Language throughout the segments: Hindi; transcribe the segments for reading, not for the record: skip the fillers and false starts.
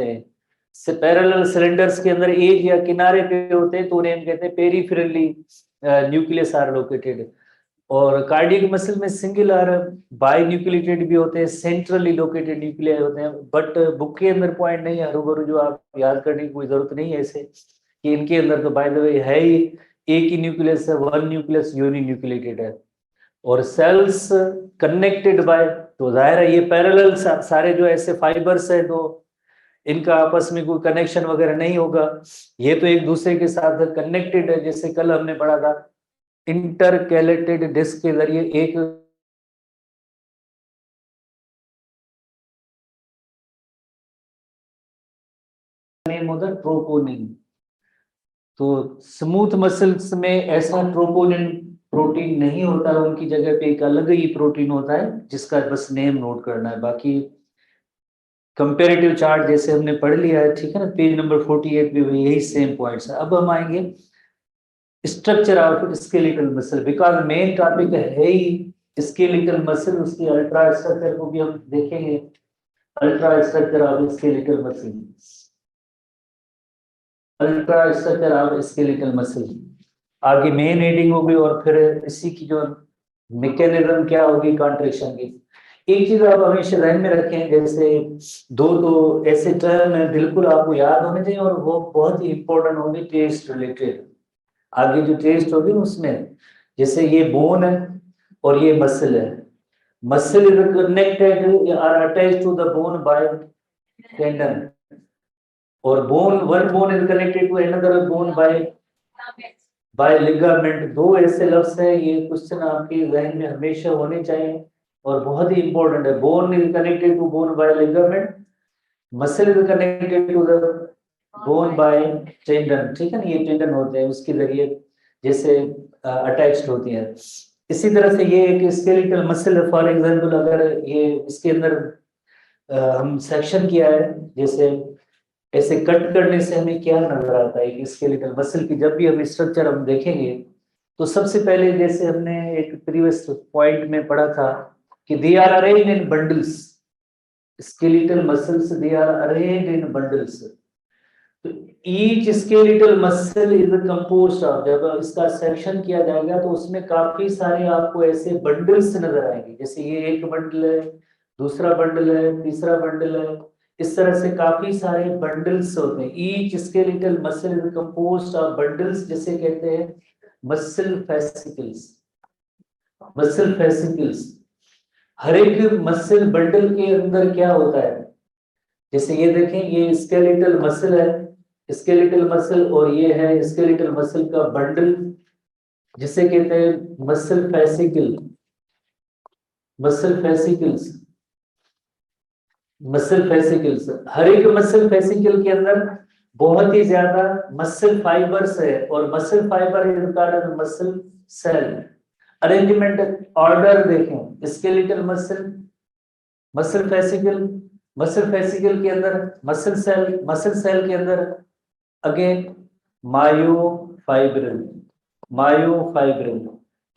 हैं। पैरेलल सिलेंडर्स के अंदर एक या किनारे पे होते हैं तो उन्हें हम कहते हैं पेरिफेरली न्यूक्लियस आर लोकेटेड। और कार्डियक मसल में सिंगल आर बाई न्यूक्लिएटेड भी होते हैं, सेंट्रली लोकेटेड न्यूक्लियाई होते हैं। बट बुक के अंदर पॉइंट नहीं है हरू जो आप याद करने की कोई जरूरत नहीं है ऐसे कि इनके अंदर तो बाय द वे है ही एक ही न्यूक्लियस है, वन न्यूक्लियस यूनि न्यूक्लिएटेड है। और सेल्स कनेक्टेड बाय, तो जाहिर है ये पैरेलल सारे जो ऐसे फाइबर्स है तो इनका आपस में कोई कनेक्शन वगैरह नहीं होगा, ये तो एक दूसरे के साथ कनेक्टेड है। जैसे कल हमने पढ़ा था इंटरकैलेटेड डिस्क के जरिए एक नेम होता है ट्रोपोनिन। तो स्मूथ मसल्स में ऐसा ट्रोपोनिन प्रोटीन नहीं होता है, उनकी जगह पे एक अलग ही प्रोटीन होता है जिसका बस नेम नोट करना है। बाकी कंपेरेटिव चार्ट जैसे हमने पढ़ लिया है, ठीक है ना, पेज नंबर 48 पे भी यही सेम पॉइंट्स है। अब हम आएंगे structure of skeletal muscle, because main topic है ही स्केलेटल मसल, उसकी अल्ट्रा स्ट्रक्चर को भी हम देखेंगे। Ultra structure of skeletal muscle, ultra structure of skeletal muscle आगे मेन हेडिंग होगी और फिर इसी की जो मैकेनिज्म क्या होगी कॉन्ट्रैक्शन की। एक चीज आप हमेशा ध्यान में रखें, जैसे दो तो ऐसे टर्म है बिल्कुल आपको याद होने चाहिए और वो बहुत ही इंपॉर्टेंट होंगे टेस्ट रिलेटेड। आगे जो टेस्ट होगी उसमें जैसे ये बोन है और ये मसल है, muscle is connected or attached to the bone by tendon और bone one bone is connected to another bone by ligament. दो ऐसे लफ्ज हैं, ये क्वेश्चन आपके जहन में हमेशा होने चाहिए और बहुत ही इंपॉर्टेंट है। Bone is connected to bone by ligament, muscle is connected to the bone by tendon, ठीक है ना, ये टेंडन होते हैं उसके जरिए जैसे अटैच्ड होती है। इसी तरह से ये एक स्केलेटल मसल फॉर एग्जांपल, अगर ये इसके अंदर हम सेक्शन किया है, जैसे ऐसे कट करने से हमें क्या नजर आता है कि स्केलेटल मसल की जब भी हम स्ट्रक्चर हम देखेंगे तो सबसे पहले जैसे हमने एक प्रीवियस पॉइंट में पढ़ा था कि they are arranged in bundles, skeletal muscles they are arranged in bundles। तो each skeletal muscle is composed of, जब इसका सेक्शन किया जाएगा तो उसमें काफी सारे आपको ऐसे बंडल्स नजर आएंगे, जैसे ये एक बंडल है, दूसरा बंडल है, तीसरा बंडल है, इस तरह से काफी सारे बंडल्स होते हैं। each skeletal muscle is composed of bundles, जिसे कहते हैं मसल फेसिकल्स, मसल फेसिकल्स। हर एक मसल बंडल के अंदर क्या होता है, जैसे ये देखें ये स्केलेटल मसल है, स्केलेटल मसल, और ये है स्केलेटल मसल का बंडल जिसे कहते हैं muscle fascicle, muscle fascicles, muscle fascicles. हर एक मसल फेसिकल के अंदर बहुत ही ज्यादा मसल फाइबर्स है और muscle fibre is called muscle cell. Arrangement order देखें, skeletal muscle, muscle fascicle, muscle fascicle के अंदर मसल सेल, मसल सेल के अंदर अगेन मायोफाइब्रिल, मायोफाइब्रिल,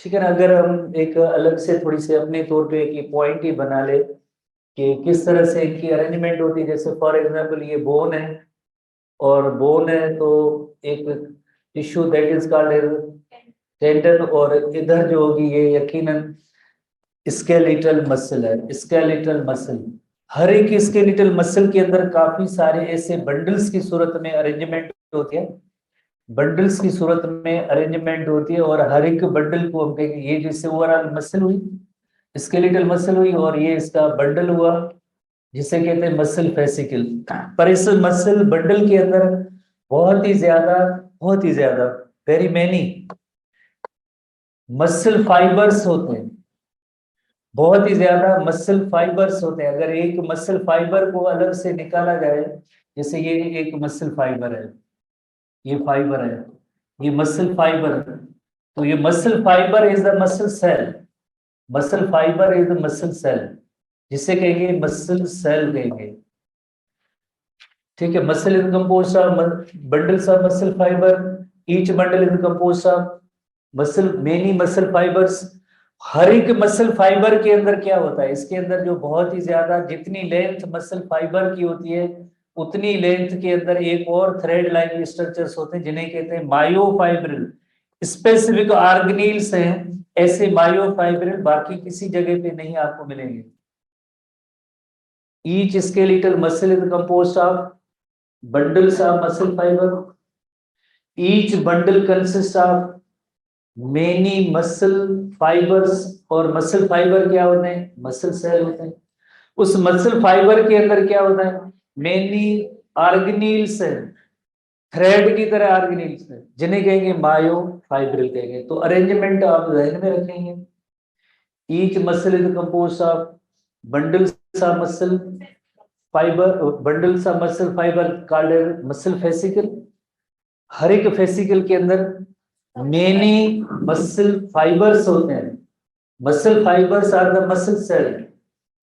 ठीक है ना। अगर हम एक अलग से थोड़ी सी अपने तौर पे एक पॉइंट ही बना ले कि किस तरह से इनकी अरेंजमेंट होती है, जैसे फॉर एग्जांपल ये बोन है और बोन है तो एक tissue that is called tendon, और इधर जो होगी ये यकीनन स्केलेटल मसल है, स्केलेटल मसल। हर एक स्केलेटल मसल के अंदर काफी सारे ऐसे बंडल्स की सूरत में अरेंजमेंट होती है, बंडल्स की सूरत में अरेंजमेंट होती है, और हर एक बंडल को हम कहेंगे ये जैसे ओवरऑल मसल हुई, स्केलेटल मसल हुई, और ये इसका बंडल हुआ जिसे कहते हैं मसल फेसिकल। पर इस मसल बंडल के अंदर बहुत ही ज्यादा वेरी मेनी मसल फाइबर्स होते हैं, बहुत ही ज्यादा मसल फाइबर्स होते हैं। अगर एक मसल फाइबर को अलग से निकाला जाए, जैसे ये एक मसल फाइबर है, ये फाइबर है, ये मसल फाइबर, तो ये muscle fibre is the muscle cell, muscle fibre is the muscle cell, जिसे कहेंगे मसल सेल कहेंगे, ठीक है। Muscle is composed of bundles of muscle fibre, each bundle is composed of muscle many muscle fibres. हर एक मसल फाइबर के अंदर क्या होता है, इसके अंदर जो बहुत ही ज्यादा जितनी लेंथ मसल फाइबर की होती है उतनी लेंथ के अंदर एक और थ्रेड लाइक स्ट्रक्चर्स होते हैं जिन्हें कहते हैं मायोफाइब्रिल। स्पेसिफिक ऑर्गेनील्स हैं ऐसे मायोफाइब्रिल, बाकी किसी जगह पे नहीं आपको मिलेंगे। Each skeletal muscle is composed of bundles of muscle fibre. Each bundle consist of many muscle fibres, और मसल फाइबर क्या होते हैं? मसल सेल होते हैं। उस मसल फाइबर के अंदर क्या होता है? मेनी ऑर्गेनील्स है, थ्रेड की तरह ऑर्गेनील्स है, जिन्हें कहेंगे मायोफाइब्रिल कहेंगे। तो अरेंजमेंट आप ध्यान में रखेंगे। Each muscle is composed of bundles of muscle fibre, bundles of muscle fibre called muscle fascicle. हर एक फेसिकल के अंदर मेनी मसल फाइबर्स होते हैं। Muscle fibres are the muscle cell,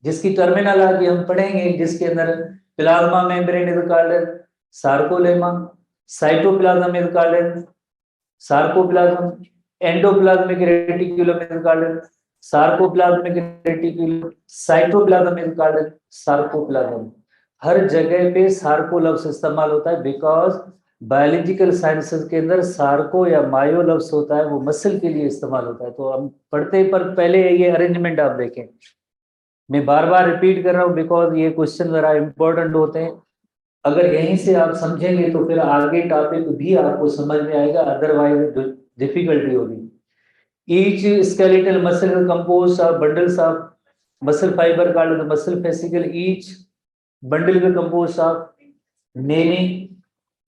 जिसकी टर्मिनोलॉजी हम पढ़ेंगे, जिसके अंदर plasma membrane is called sarcolemma, cytoplasm is called sarcoplasm, endoplasmic reticulum is called sarcoplasmic reticulum, cytoplasm is called sarcoplasm. हर जगह पे सार्को लफ्ज इस्तेमाल होता है, बिकॉज बायोलॉजिकल साइंसेस के अंदर सार्को या मायो लफ्ज होता है, वो मसल के लिए इस्तेमाल होता है। तो हम पढ़ते पर पहले ये अरेंजमेंट आप देखें। मैं बार बार रिपीट कर रहा हूँ बिकॉज ये क्वेश्चन जरा इंपॉर्टेंट होते हैं। अगर यहीं से आप समझेंगे तो फिर आगे टॉपिक भी आपको समझ में आएगा, अदरवाइज डिफिकल्टी होगी। Each skeletal muscle composed of bundles of muscle fibre called the muscle fascicle. Each bundle is composed of many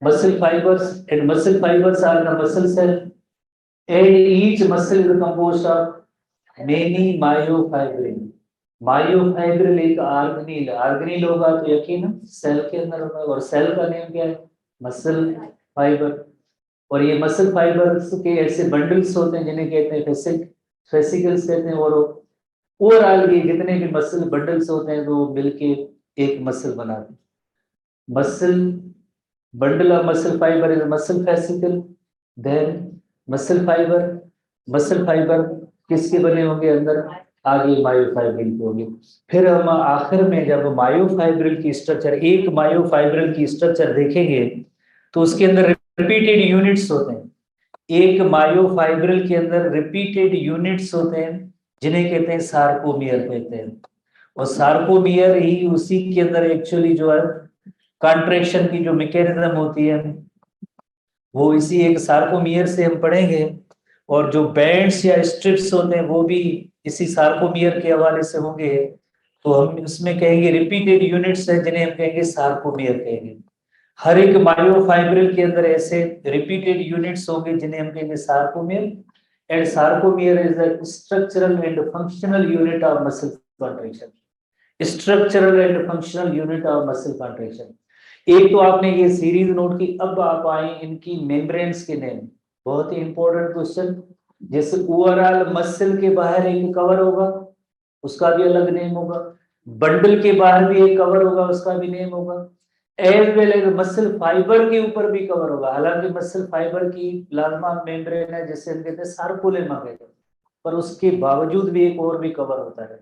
muscle fibers, and muscle fibers are the muscle cell, and each muscle is composed of many myofibril. Myofibril एक ऑर्गेनील, ऑर्गेनील होगा तो यकीन सेल के अंदर होगा, और सेल का नेम क्या है? Muscle fibre. और ये मसल फाइबर्स के ऐसे बंडल्स होते हैं जिन्हें कहते हैं फेसिकल्स कहते हैं। और ओवरऑल ये जितने भी मसल बंडल्स होते हैं वो मिलके एक मसल बनाते हैं। Muscle bundle of muscle fibre is muscle fascicle, then muscle fibre किसके बने होंगे अंदर? आगे मायोफाइब्रिल के होंगे। फिर हम आखिर में जब मायोफाइब्रिल की स्ट्रक्चर, एक मायोफाइब्रिल की स्ट्रक्चर देखेंगे तो उसके अंदर रिपीटेड यूनिट्स होते हैं। एक मायोफाइब्रिल के अंदर रिपीटेड यूनिट्स होते हैं जिन्हें कहते हैं सार्कोमियर कहते हैं। और सार्कोमियर ही उसी के अंदर एक्चुअली जो है कॉन्ट्रैक्शन की जो मैकेनिज्म होती है वो इसी एक सार्कोमियर से हम पढ़ेंगे। और जो बैंड्स या स्ट्रिप्स होते हैं वो भी इसी सार्कोमियर के हवाले से होंगे। तो हम उसमें कहेंगे रिपीटेड यूनिट्स है जिन्हें हम कहेंगे सार्कोमियर कहेंगे। हर एक मायोफाइब्रिल के अंदर ऐसे रिपीटेड यूनिट्स होंगे जिन्हें हम कहेंगे sarcomere. And sarcomere is a structural and functional unit of muscle contraction. Structural and functional unit of muscle contraction. एक तो आपने ये सीरीज नोट की। अब आप आए इनकी मेम्ब्रेन्स के नेम, बहुत ही इंपॉर्टेंट क्वेश्चन। जैसे ओवरऑल मसल के बाहर एक कवर होगा, उसका भी अलग नेम होगा। बंडल के बाहर भी एक कवर होगा, उसका भी नेम होगा। As well as muscle fibre के ऊपर भी कवर होगा। हालांकि मसल फाइबर की प्लाज्मा मेम्ब्रेन है जिसे हम कहते हैं सार्कोलेमा कहते हैं, पर उसके बावजूद भी एक और भी कवर होता है।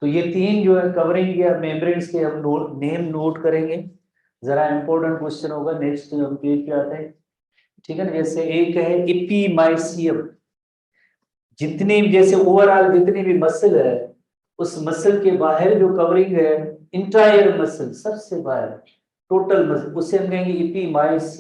तो ये तीन जो है कवरिंग या मेम्ब्रेन्स के हम नेम नोट करेंगे। जरा इंपॉर्टेंट क्वेश्चन होगा। नेक्स्ट हम पेज पे आते हैं, ठीक है ना। जैसे एक है एपीमाइसियम। जितनी जैसे ओवरऑल जितनी भी मसल है उस मसल के बाहर जो कवरिंग है, इंटायर मसल सबसे बाहर टोटल मसल, उसे हम कहेंगे एपीमाइसियम।